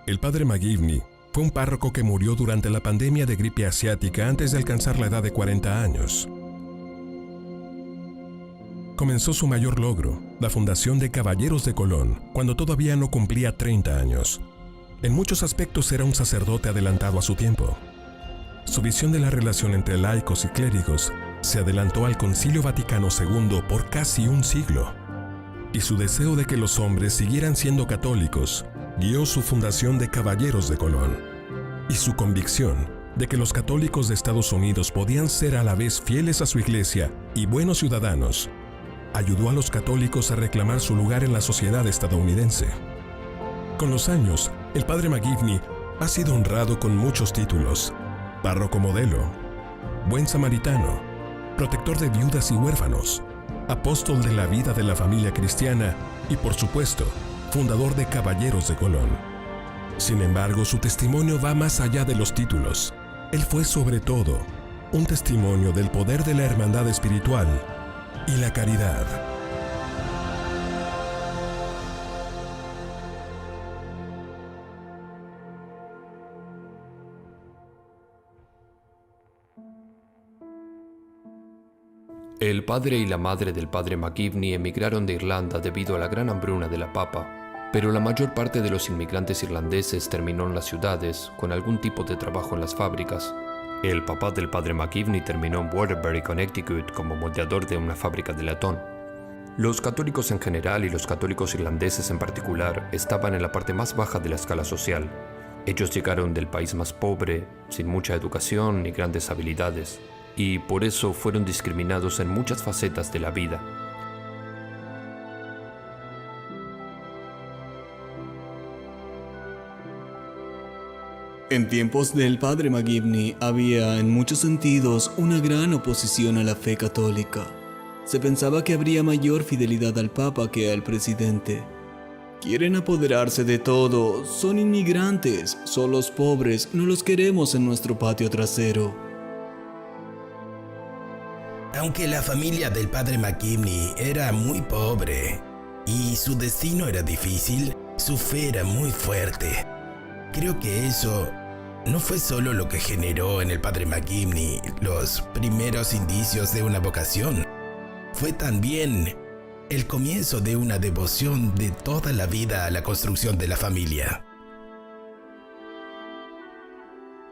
El padre McGivney fue un párroco que murió durante la pandemia de gripe asiática antes de alcanzar la edad de 40 años. Comenzó su mayor logro, la fundación de Caballeros de Colón, cuando todavía no cumplía 30 años. En muchos aspectos era un sacerdote adelantado a su tiempo. Su visión de la relación entre laicos y clérigos se adelantó al Concilio Vaticano II por casi un siglo. Y su deseo de que los hombres siguieran siendo católicos guió su fundación de Caballeros de Colón. Y su convicción de que los católicos de Estados Unidos podían ser a la vez fieles a su iglesia y buenos ciudadanos ayudó a los católicos a reclamar su lugar en la sociedad estadounidense. Con los años, el padre McGivney ha sido honrado con muchos títulos: párroco modelo, buen samaritano, protector de viudas y huérfanos, apóstol de la vida de la familia cristiana y, por supuesto, fundador de Caballeros de Colón. Sin embargo, su testimonio va más allá de los títulos. Él fue, sobre todo, un testimonio del poder de la hermandad espiritual y la caridad. El padre y la madre del padre McGivney emigraron de Irlanda debido a la gran hambruna de la papa, pero la mayor parte de los inmigrantes irlandeses terminó en las ciudades con algún tipo de trabajo en las fábricas. El papá del padre McGivney terminó en Waterbury, Connecticut, como moldeador de una fábrica de latón. Los católicos en general y los católicos irlandeses en particular estaban en la parte más baja de la escala social. Ellos llegaron del país más pobre, sin mucha educación ni grandes habilidades, y por eso fueron discriminados en muchas facetas de la vida. En tiempos del padre McGivney había, en muchos sentidos, una gran oposición a la fe católica. Se pensaba que habría mayor fidelidad al Papa que al presidente. Quieren apoderarse de todo, son inmigrantes, son los pobres, no los queremos en nuestro patio trasero. Aunque la familia del padre McGivney era muy pobre y su destino era difícil, su fe era muy fuerte. Creo que eso no fue solo lo que generó en el padre McGivney los primeros indicios de una vocación. Fue también el comienzo de una devoción de toda la vida a la construcción de la familia.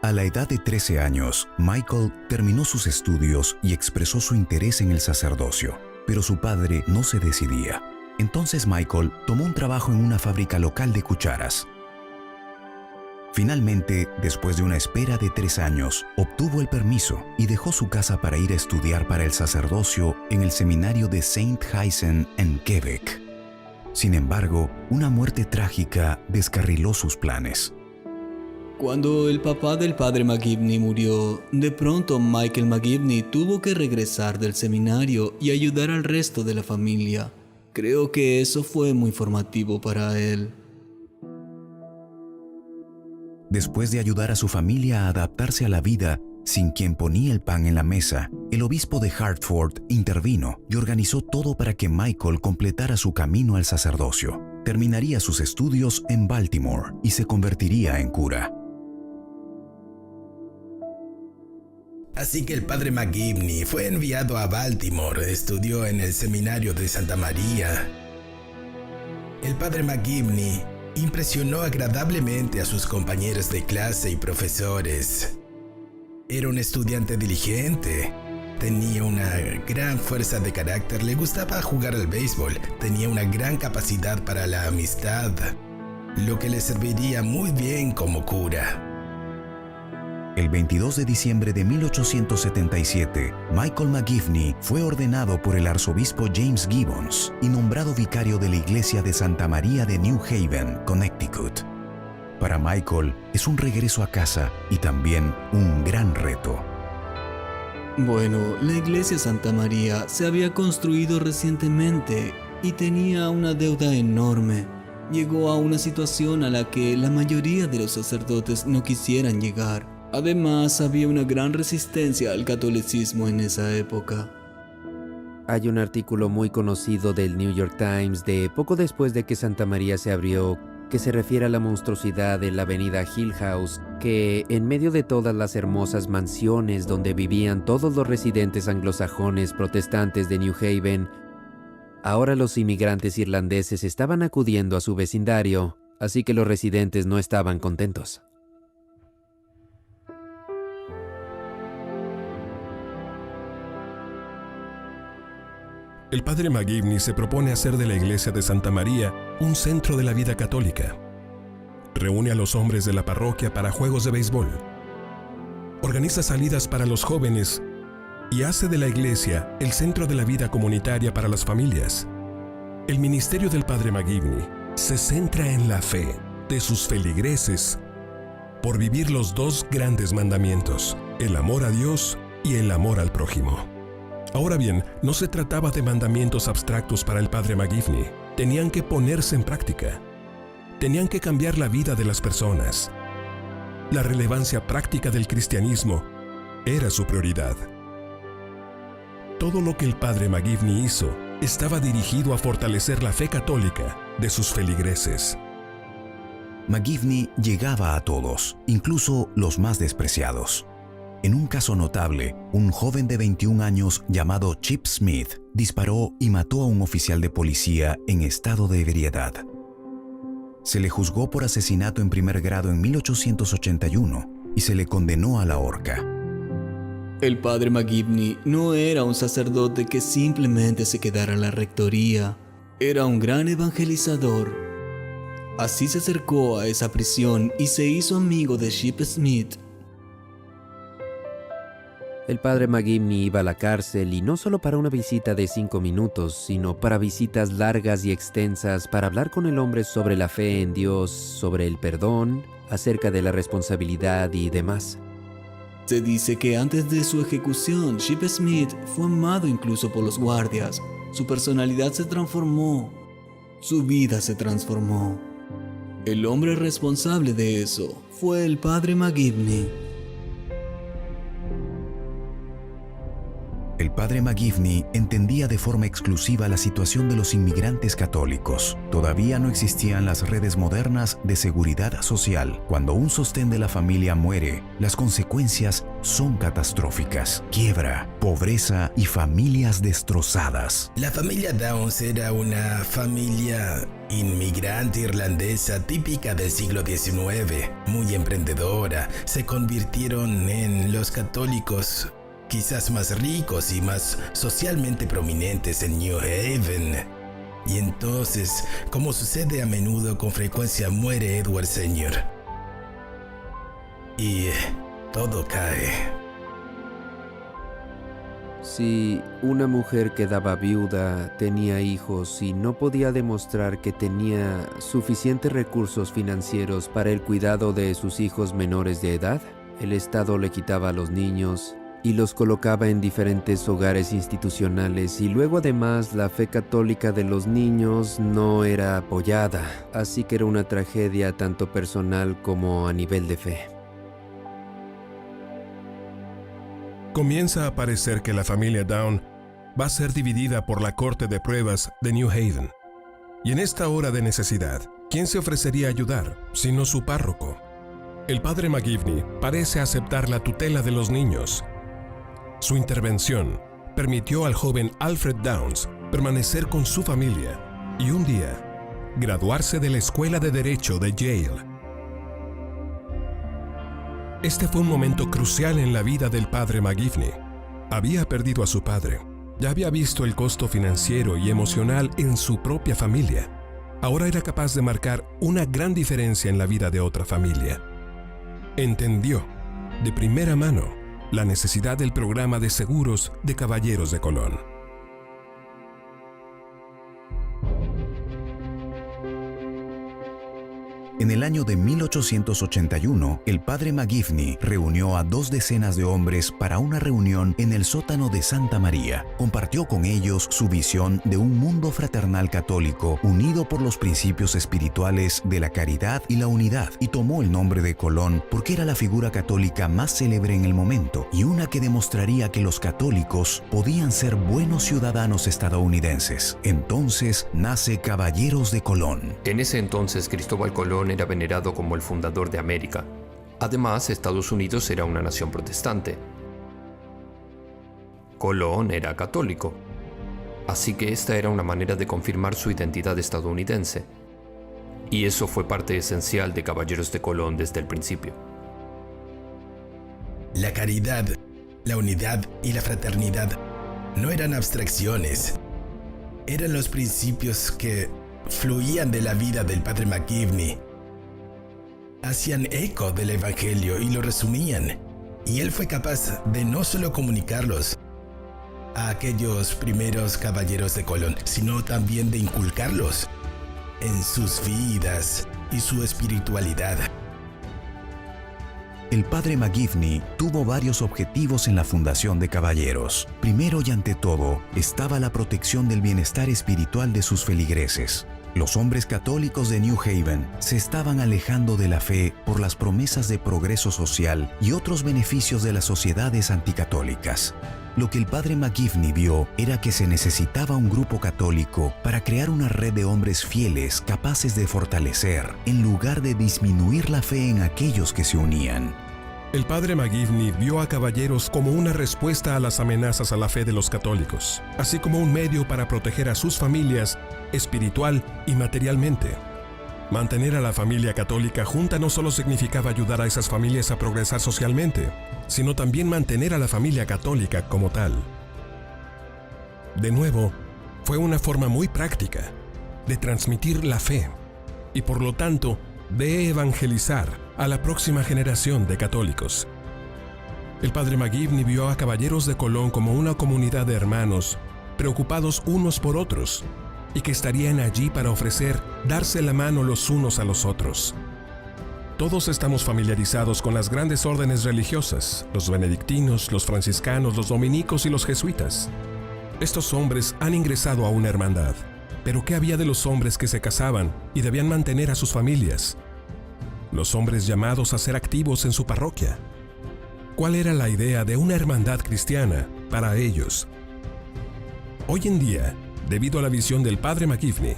A la edad de 13 años, Michael terminó sus estudios y expresó su interés en el sacerdocio, pero su padre no se decidía. Entonces Michael tomó un trabajo en una fábrica local de cucharas. Finalmente, después de una espera de 3 años, obtuvo el permiso y dejó su casa para ir a estudiar para el sacerdocio en el seminario de Saint-Hyacinthe en Quebec. Sin embargo, una muerte trágica descarriló sus planes. Cuando el papá del padre McGivney murió, de pronto Michael McGivney tuvo que regresar del seminario y ayudar al resto de la familia. Creo que eso fue muy formativo para él. Después de ayudar a su familia a adaptarse a la vida sin quien ponía el pan en la mesa, el obispo de Hartford intervino y organizó todo para que Michael completara su camino al sacerdocio. Terminaría sus estudios en Baltimore y se convertiría en cura. Así que el padre McGivney fue enviado a Baltimore, estudió en el seminario de Santa María. El padre McGivney impresionó agradablemente a sus compañeros de clase y profesores. Era un estudiante diligente, tenía una gran fuerza de carácter, le gustaba jugar al béisbol, tenía una gran capacidad para la amistad, lo que le serviría muy bien como cura. El 22 de diciembre de 1877, Michael McGivney fue ordenado por el arzobispo James Gibbons y nombrado vicario de la iglesia de Santa María de New Haven, Connecticut. Para Michael es un regreso a casa y también un gran reto. Bueno, la iglesia Santa María se había construido recientemente y tenía una deuda enorme. Llegó a una situación a la que la mayoría de los sacerdotes no quisieran llegar. Además, había una gran resistencia al catolicismo en esa época. Hay un artículo muy conocido del New York Times de poco después de que Santa María se abrió que se refiere a la monstruosidad de la avenida Hill House, que en medio de todas las hermosas mansiones donde vivían todos los residentes anglosajones protestantes de New Haven, ahora los inmigrantes irlandeses estaban acudiendo a su vecindario, así que los residentes no estaban contentos. El padre McGivney se propone hacer de la iglesia de Santa María un centro de la vida católica. Reúne a los hombres de la parroquia para juegos de béisbol. Organiza salidas para los jóvenes y hace de la iglesia el centro de la vida comunitaria para las familias. El ministerio del padre McGivney se centra en la fe de sus feligreses por vivir los dos grandes mandamientos, el amor a Dios y el amor al prójimo. Ahora bien, no se trataba de mandamientos abstractos para el padre McGivney. Tenían que ponerse en práctica. Tenían que cambiar la vida de las personas. La relevancia práctica del cristianismo era su prioridad. Todo lo que el padre McGivney hizo estaba dirigido a fortalecer la fe católica de sus feligreses. McGivney llegaba a todos, incluso los más despreciados. En un caso notable, un joven de 21 años llamado Chip Smith disparó y mató a un oficial de policía en estado de ebriedad. Se le juzgó por asesinato en primer grado en 1881 y se le condenó a la horca. El padre McGivney no era un sacerdote que simplemente se quedara en la rectoría. Era un gran evangelizador. Así se acercó a esa prisión y se hizo amigo de Chip Smith. El padre McGivney iba a la cárcel y no solo para una visita de 5 minutos, sino para visitas largas y extensas para hablar con el hombre sobre la fe en Dios, sobre el perdón, acerca de la responsabilidad y demás. Se dice que antes de su ejecución, Chip Smith fue amado incluso por los guardias. Su personalidad se transformó. Su vida se transformó. El hombre responsable de eso fue el padre McGivney. El padre McGivney entendía de forma exclusiva la situación de los inmigrantes católicos. Todavía no existían las redes modernas de seguridad social. Cuando un sostén de la familia muere, las consecuencias son catastróficas. Quiebra, pobreza y familias destrozadas. La familia Downs era una familia inmigrante irlandesa típica del siglo XIX, muy emprendedora. Se convirtieron en los católicos quizás más ricos y más socialmente prominentes en New Haven. Y entonces, como sucede a menudo, con frecuencia muere Edward Sr. Y todo cae. Si una mujer quedaba viuda, tenía hijos y no podía demostrar que tenía suficientes recursos financieros para el cuidado de sus hijos menores de edad, el Estado le quitaba a los niños y los colocaba en diferentes hogares institucionales, y luego además la fe católica de los niños no era apoyada, así que era una tragedia tanto personal como a nivel de fe. Comienza a parecer que la familia Down va a ser dividida por la corte de pruebas de New Haven. Y en esta hora de necesidad, ¿quién se ofrecería a ayudar, sino su párroco? El padre McGivney parece aceptar la tutela de los niños. Su intervención permitió al joven Alfred Downs permanecer con su familia y un día graduarse de la Escuela de Derecho de Yale. Este fue un momento crucial en la vida del padre McGivney. Había perdido a su padre, ya había visto el costo financiero y emocional en su propia familia. Ahora era capaz de marcar una gran diferencia en la vida de otra familia. Entendió de primera mano la necesidad del programa de seguros de Caballeros de Colón. En el año de 1881, el padre McGivney reunió a 20 de hombres para una reunión en el sótano de Santa María. Compartió con ellos su visión de un mundo fraternal católico unido por los principios espirituales de la caridad y la unidad, y tomó el nombre de Colón porque era la figura católica más célebre en el momento y una que demostraría que los católicos podían ser buenos ciudadanos estadounidenses. Entonces nace Caballeros de Colón. En ese entonces, Cristóbal Colón era venerado como el fundador de América. Además, Estados Unidos era una nación protestante. Colón era católico. Así que esta era una manera de confirmar su identidad estadounidense. Y eso fue parte esencial de Caballeros de Colón desde el principio. La caridad, la unidad y la fraternidad no eran abstracciones. Eran los principios que fluían de la vida del padre McGivney. Hacían eco del Evangelio y lo resumían. Y él fue capaz de no solo comunicarlos a aquellos primeros caballeros de Colón, sino también de inculcarlos en sus vidas y su espiritualidad. El padre McGivney tuvo varios objetivos en la fundación de Caballeros. Primero y ante todo, estaba la protección del bienestar espiritual de sus feligreses. Los hombres católicos de New Haven se estaban alejando de la fe por las promesas de progreso social y otros beneficios de las sociedades anticatólicas. Lo que el padre McGivney vio era que se necesitaba un grupo católico para crear una red de hombres fieles capaces de fortalecer, en lugar de disminuir la fe en aquellos que se unían. El padre McGivney vio a Caballeros como una respuesta a las amenazas a la fe de los católicos, así como un medio para proteger a sus familias espiritual y materialmente. Mantener a la familia católica junta no solo significaba ayudar a esas familias a progresar socialmente, sino también mantener a la familia católica como tal. De nuevo, fue una forma muy práctica de transmitir la fe y por lo tanto de evangelizar a la próxima generación de católicos. El padre McGivney vio a Caballeros de Colón como una comunidad de hermanos preocupados unos por otros y que estarían allí para ofrecer darse la mano los unos a los otros. Todos estamos familiarizados con las grandes órdenes religiosas, los benedictinos, los franciscanos, los dominicos y los jesuitas. Estos hombres han ingresado a una hermandad. Pero ¿qué había de los hombres que se casaban y debían mantener a sus familias? Los hombres llamados a ser activos en su parroquia. ¿Cuál era la idea de una hermandad cristiana para ellos? Hoy en día, debido a la visión del padre McGivney,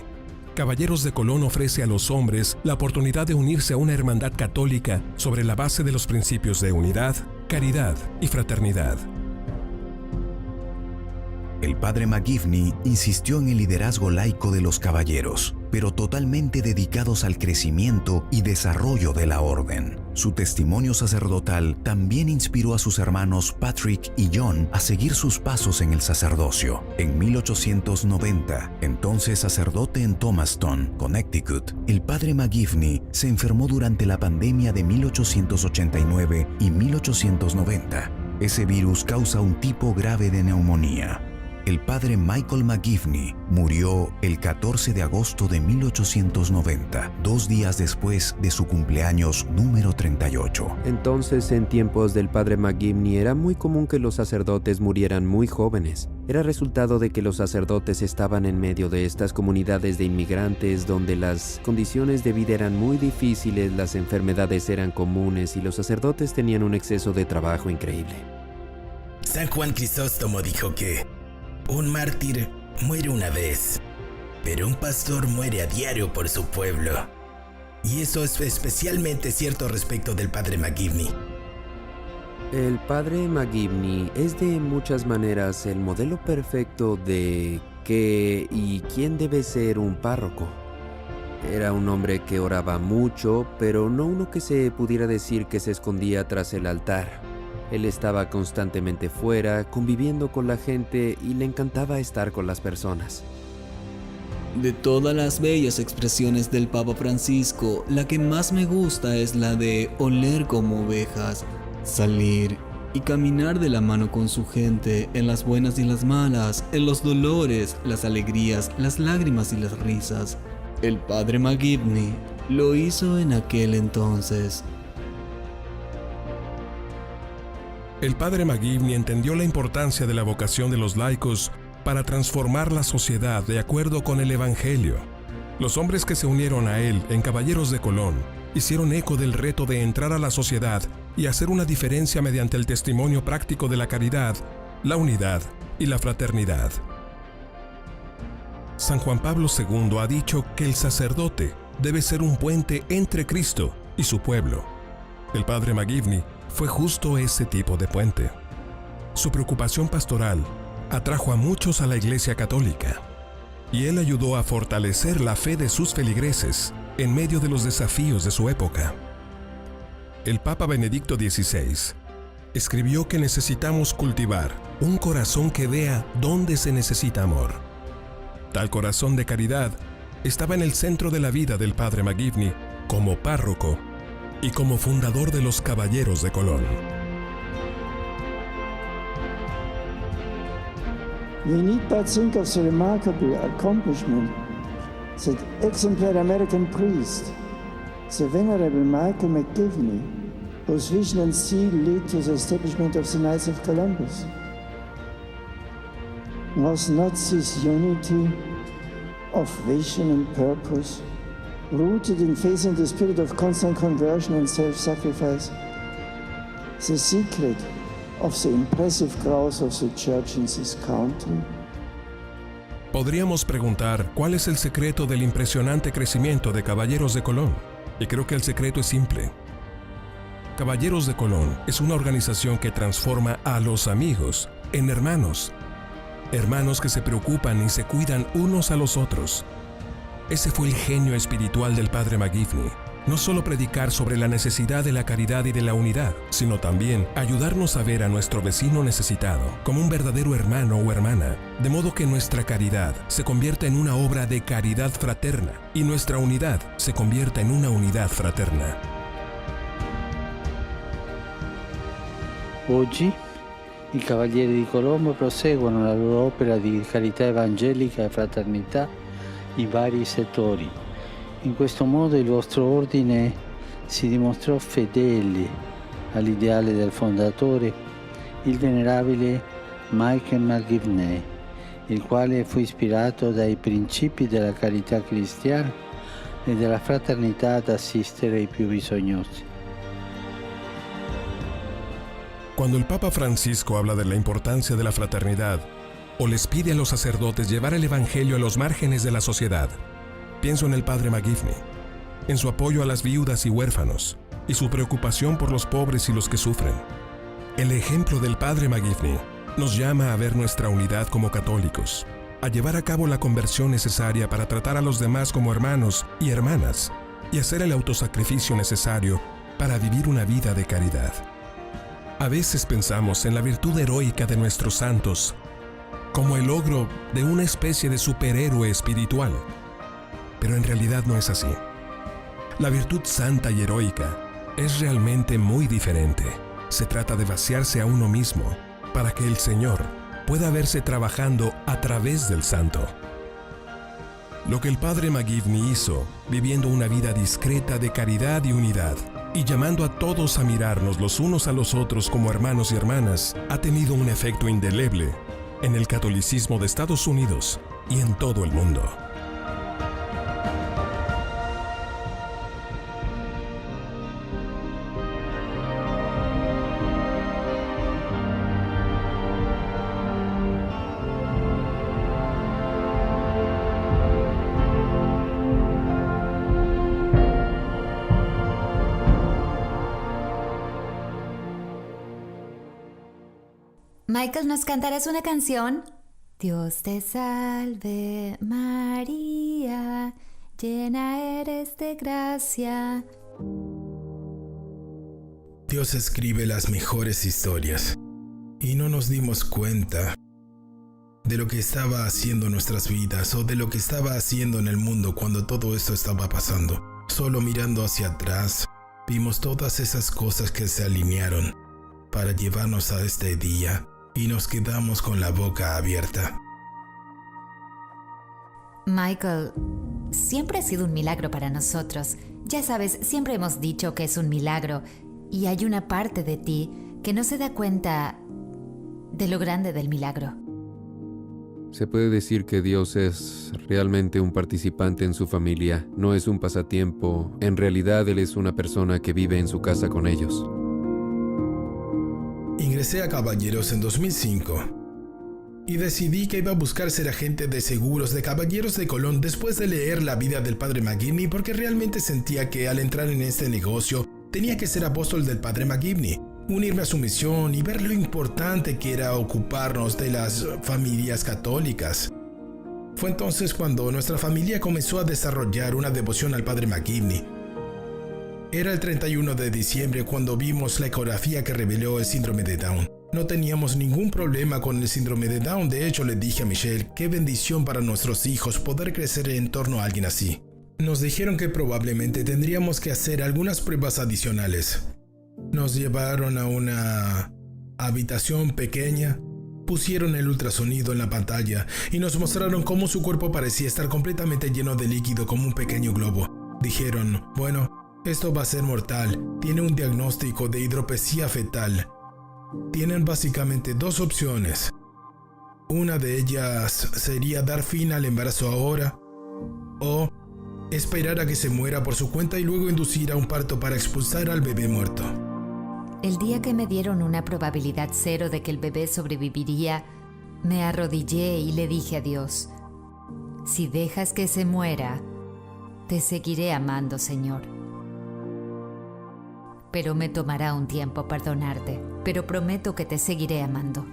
Caballeros de Colón ofrece a los hombres la oportunidad de unirse a una hermandad católica sobre la base de los principios de unidad, caridad y fraternidad. El padre McGivney insistió en el liderazgo laico de los caballeros, pero totalmente dedicados al crecimiento y desarrollo de la orden. Su testimonio sacerdotal también inspiró a sus hermanos Patrick y John a seguir sus pasos en el sacerdocio. En 1890, entonces sacerdote en Thomaston, Connecticut, el padre McGivney se enfermó durante la pandemia de 1889 y 1890. Ese virus causa un tipo grave de neumonía. El padre Michael McGivney murió el 14 de agosto de 1890, 2 días después de su cumpleaños número 38. Entonces, en tiempos del padre McGivney, era muy común que los sacerdotes murieran muy jóvenes. Era resultado de que los sacerdotes estaban en medio de estas comunidades de inmigrantes donde las condiciones de vida eran muy difíciles, las enfermedades eran comunes y los sacerdotes tenían un exceso de trabajo increíble. San Juan Crisóstomo dijo que un mártir muere una vez, pero un pastor muere a diario por su pueblo. Y eso es especialmente cierto respecto del padre McGivney. El padre McGivney es de muchas maneras el modelo perfecto de qué y quién debe ser un párroco. Era un hombre que oraba mucho, pero no uno que se pudiera decir que se escondía tras el altar. Él estaba constantemente fuera, conviviendo con la gente y le encantaba estar con las personas. De todas las bellas expresiones del Papa Francisco, la que más me gusta es la de oler como ovejas, salir y caminar de la mano con su gente en las buenas y las malas, en los dolores, las alegrías, las lágrimas y las risas. El padre McGivney lo hizo en aquel entonces. El padre McGivney entendió la importancia de la vocación de los laicos para transformar la sociedad de acuerdo con el Evangelio. Los hombres que se unieron a él en Caballeros de Colón hicieron eco del reto de entrar a la sociedad y hacer una diferencia mediante el testimonio práctico de la caridad, la unidad y la fraternidad. San Juan Pablo II ha dicho que el sacerdote debe ser un puente entre Cristo y su pueblo. El padre McGivney fue justo ese tipo de puente. Su preocupación pastoral atrajo a muchos a la Iglesia Católica, y él ayudó a fortalecer la fe de sus feligreses en medio de los desafíos de su época. El Papa Benedicto XVI escribió que necesitamos cultivar un corazón que vea dónde se necesita amor. Tal corazón de caridad estaba en el centro de la vida del padre McGivney como párroco y como fundador de los Caballeros de Colón. We need but think of the remarkable accomplishment that exemplary American priest, the Venerable Michael McGivney, whose vision and zeal led to the establishment of the Knights of Columbus. Was not this unity of vision and purpose, rooted in faith in the spirit of constant conversion and self-sacrifice, the secret of the impressive growth of the church in this country? Podríamos preguntar cuál es el secreto del impresionante crecimiento de Caballeros de Colón, y creo que el secreto es simple. Caballeros de Colón es una organización que transforma a los amigos en hermanos, hermanos que se preocupan y se cuidan unos a los otros. Ese fue el genio espiritual del padre McGivney. No solo predicar sobre la necesidad de la caridad y de la unidad, sino también ayudarnos a ver a nuestro vecino necesitado como un verdadero hermano o hermana, de modo que nuestra caridad se convierta en una obra de caridad fraterna y nuestra unidad se convierta en una unidad fraterna. Oggi i Cavalieri di Colombo proseguono la loro opera di carità evangelica e fraternità in vari settori. In questo modo il vostro ordine si dimostrò fedele all'ideale del fondatore, il venerabile Michael McGivney, il quale fu ispirato dai principi della carità cristiana e della fraternità ad assistere i più bisognosi. Cuando el Papa Francisco habla de la importancia de la fraternidad o les pide a los sacerdotes llevar el Evangelio a los márgenes de la sociedad, pienso en el padre McGivney, en su apoyo a las viudas y huérfanos y su preocupación por los pobres y los que sufren. El ejemplo del padre McGivney nos llama a ver nuestra unidad como católicos, a llevar a cabo la conversión necesaria para tratar a los demás como hermanos y hermanas y hacer el autosacrificio necesario para vivir una vida de caridad. A veces pensamos en la virtud heroica de nuestros santos como el logro de una especie de superhéroe espiritual, pero en realidad no es así. La virtud santa y heroica es realmente muy diferente. Se trata de vaciarse a uno mismo para que el Señor pueda verse trabajando a través del santo. Lo que el padre McGivney hizo, viviendo una vida discreta de caridad y unidad, y llamando a todos a mirarnos los unos a los otros como hermanos y hermanas, ha tenido un efecto indeleble en el catolicismo de Estados Unidos y en todo el mundo. Michael, ¿nos cantarás una canción? Dios te salve, María, llena eres de gracia. Dios escribe las mejores historias y no nos dimos cuenta de lo que estaba haciendo en nuestras vidas o de lo que estaba haciendo en el mundo cuando todo esto estaba pasando. Solo mirando hacia atrás, vimos todas esas cosas que se alinearon para llevarnos a este día y nos quedamos con la boca abierta. Michael, siempre ha sido un milagro para nosotros. Ya sabes, siempre hemos dicho que es un milagro y hay una parte de ti que no se da cuenta de lo grande del milagro. Se puede decir que Dios es realmente un participante en su familia, no es un pasatiempo. En realidad, Él es una persona que vive en su casa con ellos. Ingresé a Caballeros en 2005 y decidí que iba a buscar ser agente de seguros de Caballeros de Colón después de leer la vida del padre McGivney, porque realmente sentía que al entrar en este negocio tenía que ser apóstol del padre McGivney, unirme a su misión y ver lo importante que era ocuparnos de las familias católicas. Fue entonces cuando nuestra familia comenzó a desarrollar una devoción al padre McGivney. Era el 31 de diciembre cuando vimos la ecografía que reveló el síndrome de Down. No teníamos ningún problema con el síndrome de Down. De hecho, le dije a Michelle, qué bendición para nuestros hijos poder crecer en torno a alguien así. Nos dijeron que probablemente tendríamos que hacer algunas pruebas adicionales. Nos llevaron a una habitación pequeña, pusieron el ultrasonido en la pantalla y nos mostraron cómo su cuerpo parecía estar completamente lleno de líquido como un pequeño globo. Dijeron, bueno, esto va a ser mortal, tiene un diagnóstico de hidropesía fetal. Tienen básicamente dos opciones. Una de ellas sería dar fin al embarazo ahora o esperar a que se muera por su cuenta y luego inducir a un parto para expulsar al bebé muerto. El día que me dieron una probabilidad 0 de que el bebé sobreviviría, me arrodillé y le dije a Dios, si dejas que se muera, te seguiré amando, Señor. Pero me tomará un tiempo perdonarte, pero prometo que te seguiré amando.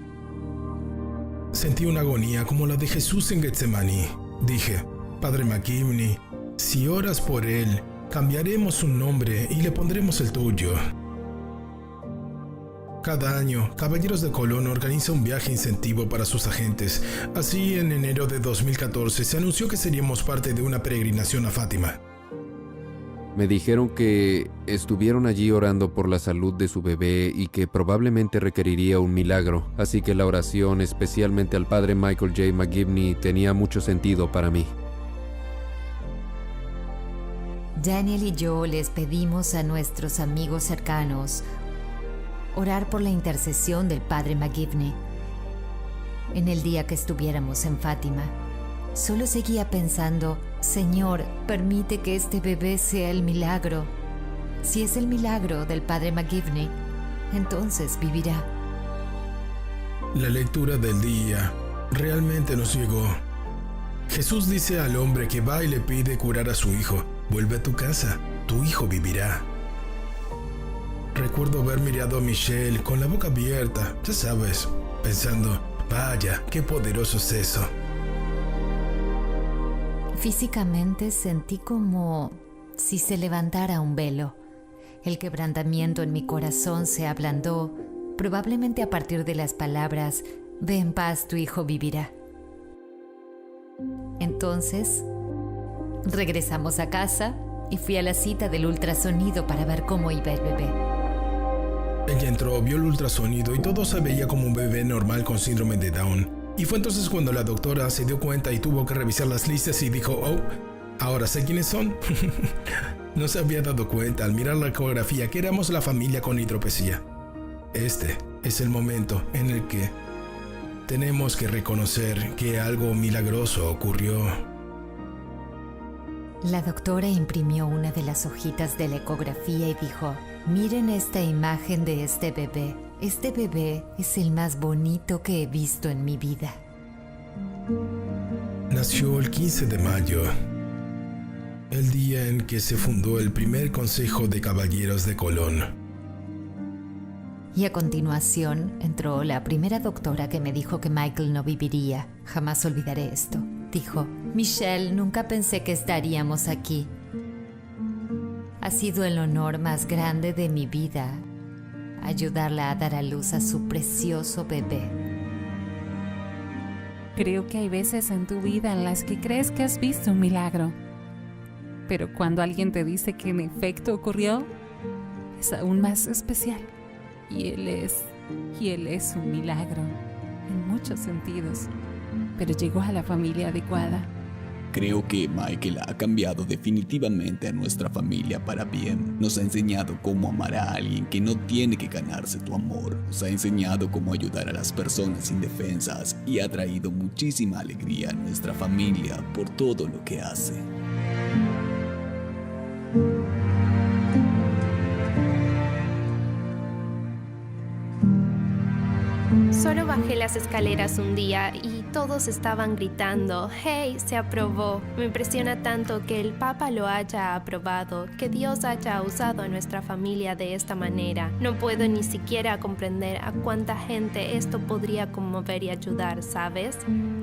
Sentí una agonía como la de Jesús en Getsemaní. Dije, Padre McGivney, si oras por él, cambiaremos su nombre y le pondremos el tuyo. Cada año, Caballeros de Colón organiza un viaje incentivo para sus agentes. Así, en enero de 2014, se anunció que seríamos parte de una peregrinación a Fátima. Me dijeron que estuvieron allí orando por la salud de su bebé y que probablemente requeriría un milagro, así que la oración, especialmente al padre Michael J. McGivney, tenía mucho sentido para mí. Daniel y yo les pedimos a nuestros amigos cercanos orar por la intercesión del padre McGivney. En el día que estuviéramos en Fátima, solo seguía pensando, Señor, permite que este bebé sea el milagro. Si es el milagro del padre McGivney, entonces vivirá. La lectura del día realmente nos llegó. Jesús dice al hombre que va y le pide curar a su hijo, vuelve a tu casa, tu hijo vivirá. Recuerdo haber mirado a Michelle con la boca abierta, ya sabes, pensando, vaya, qué poderoso es eso. Físicamente sentí como si se levantara un velo. El quebrantamiento en mi corazón se ablandó, probablemente a partir de las palabras, ve en paz, tu hijo vivirá. Entonces, regresamos a casa y fui a la cita del ultrasonido para ver cómo iba el bebé. Ella entró, vio el ultrasonido y todo se veía como un bebé normal con síndrome de Down. Y fue entonces cuando la doctora se dio cuenta y tuvo que revisar las listas y dijo, oh, ahora sé quiénes son. No se había dado cuenta al mirar la ecografía que éramos la familia con hidropesía. Este es el momento en el que tenemos que reconocer que algo milagroso ocurrió. La doctora imprimió una de las hojitas de la ecografía y dijo, miren esta imagen de este bebé. Este bebé es el más bonito que he visto en mi vida. Nació el 15 de mayo, el día en que se fundó el primer Consejo de Caballeros de Colón. Y a continuación entró la primera doctora que me dijo que Michael no viviría. Jamás olvidaré esto. Dijo, Michelle, nunca pensé que estaríamos aquí. Ha sido el honor más grande de mi vida, ayudarla a dar a luz a su precioso bebé. Creo que hay veces en tu vida en las que crees que has visto un milagro, pero cuando alguien te dice que en efecto ocurrió, es aún más especial. Y él es un milagro en muchos sentidos, pero llegó a la familia adecuada. Creo que Michael ha cambiado definitivamente a nuestra familia para bien. Nos ha enseñado cómo amar a alguien que no tiene que ganarse tu amor. Nos ha enseñado cómo ayudar a las personas indefensas y ha traído muchísima alegría a nuestra familia por todo lo que hace. Solo bajé las escaleras un día y todos estaban gritando, ¡Hey, se aprobó! Me impresiona tanto que el Papa lo haya aprobado, que Dios haya usado a nuestra familia de esta manera. No puedo ni siquiera comprender a cuánta gente esto podría conmover y ayudar, ¿sabes?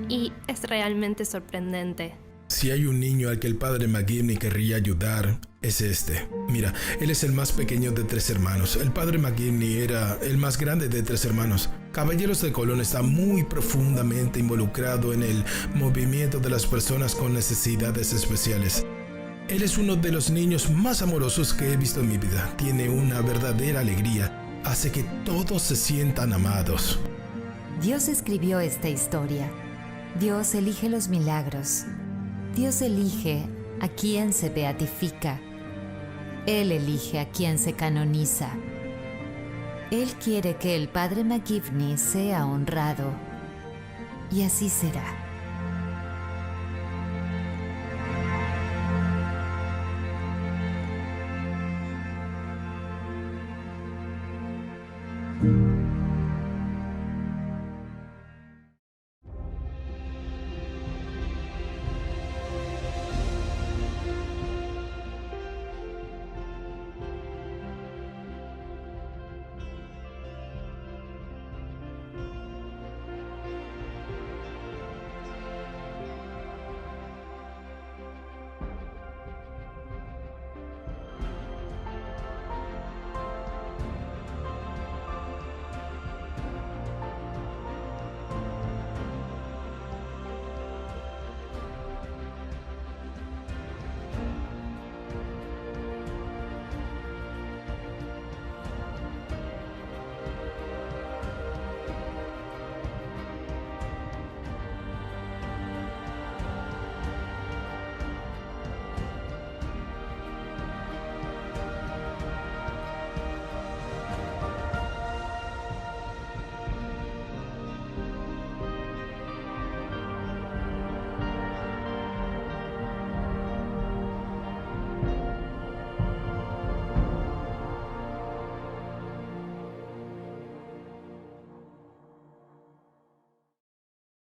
Y es realmente sorprendente. Si hay un niño al que el padre McGivney querría ayudar, es este. Mira, él es el más pequeño de 3 hermanos. El padre McGivney era el más grande de 3 hermanos. Caballeros de Colón está muy profundamente involucrado en el movimiento de las personas con necesidades especiales. Él es uno de los niños más amorosos que he visto en mi vida. Tiene una verdadera alegría. Hace que todos se sientan amados. Dios escribió esta historia. Dios elige los milagros. Dios elige a quien se beatifica. Él elige a quien se canoniza. Él quiere que el padre McGivney sea honrado. Y así será.